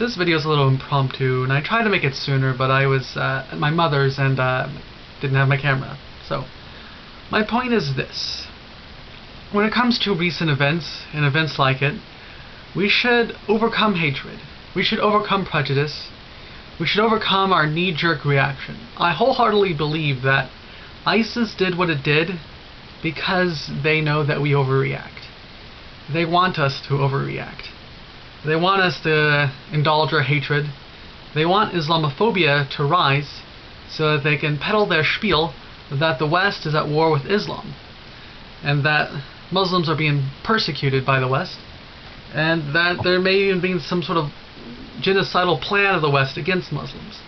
This video is a little impromptu, and I tried to make it sooner, but I was at my mother's and didn't have my camera. So, my point is this. When it comes to recent events, and events like it, we should overcome hatred. We should overcome prejudice. We should overcome our knee-jerk reaction. I wholeheartedly believe that ISIS did what it did because they know that we overreact. They want us to overreact. They want us to indulge our hatred. They want Islamophobia to rise so that they can peddle their spiel that the West is at war with Islam and that Muslims are being persecuted by the West and that there may even be some sort of genocidal plan of the West against Muslims.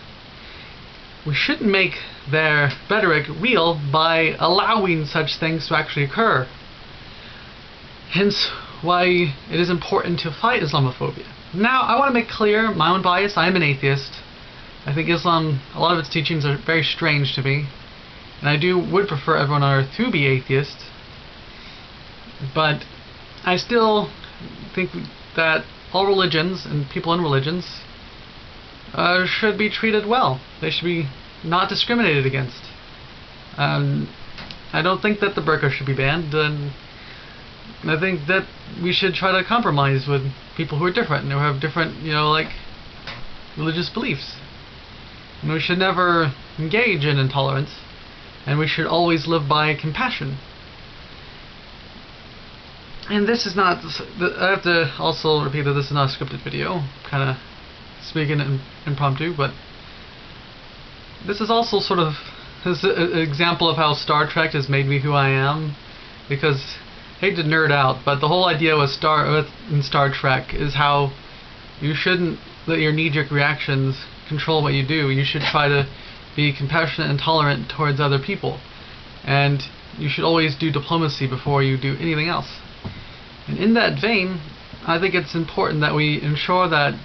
We shouldn't make their rhetoric real by allowing such things to actually occur. Hence why it is important to fight Islamophobia. Now, I want to make clear my own bias. I am an atheist. I think Islam, a lot of its teachings are very strange to me, and I would prefer everyone on earth to be atheist. But I still think that all religions and people in religions should be treated well. They should be not discriminated against. I don't think that the burqa should be banned, and I think that we should try to compromise with people who are different and who have different, religious beliefs. And we should never engage in intolerance, and we should always live by compassion. And this is not, I have to also repeat that this is not a scripted video, kind of speaking impromptu, but this is also sort of an example of how Star Trek has made me who I am, because I hate to nerd out, but the whole idea with in Star Trek is how you shouldn't let your knee-jerk reactions control what you do. You should try to be compassionate and tolerant towards other people, and you should always do diplomacy before you do anything else. And in that vein, I think it's important that we ensure that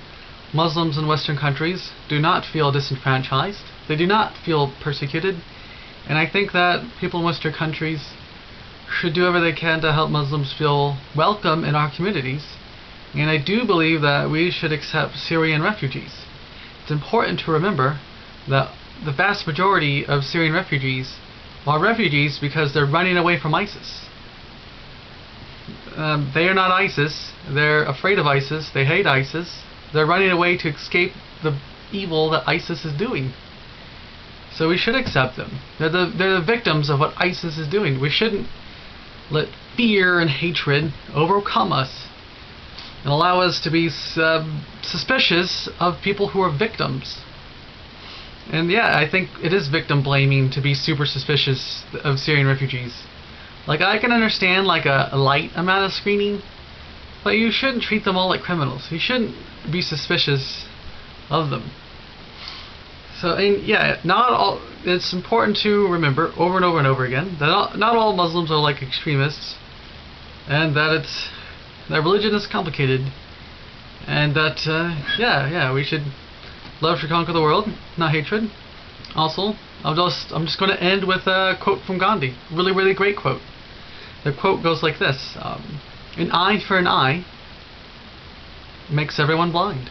Muslims in Western countries do not feel disenfranchised. They do not feel persecuted, and I think that people in Western countries should do whatever they can to help Muslims feel welcome in our communities. And I do believe that we should accept Syrian refugees. It's important to remember that the vast majority of Syrian refugees are refugees because they're running away from ISIS. They are not ISIS. They're afraid of ISIS. They hate ISIS. They're running away to escape the evil that ISIS is doing. So we should accept them. They're the victims of what ISIS is doing. We shouldn't let fear and hatred overcome us and allow us to be suspicious of people who are victims. And yeah, I think it is victim blaming to be super suspicious of Syrian refugees. Like, I can understand like a light amount of screening, but you shouldn't treat them all like criminals. You shouldn't be suspicious of them. So, and yeah, it's important to remember over and over and over again that not all Muslims are like extremists, and that religion is complicated, and that we should love should conquer the world, not hatred. Also, I'm just going to end with a quote from Gandhi, really, really great quote. The quote goes like this: "An eye for an eye makes everyone blind."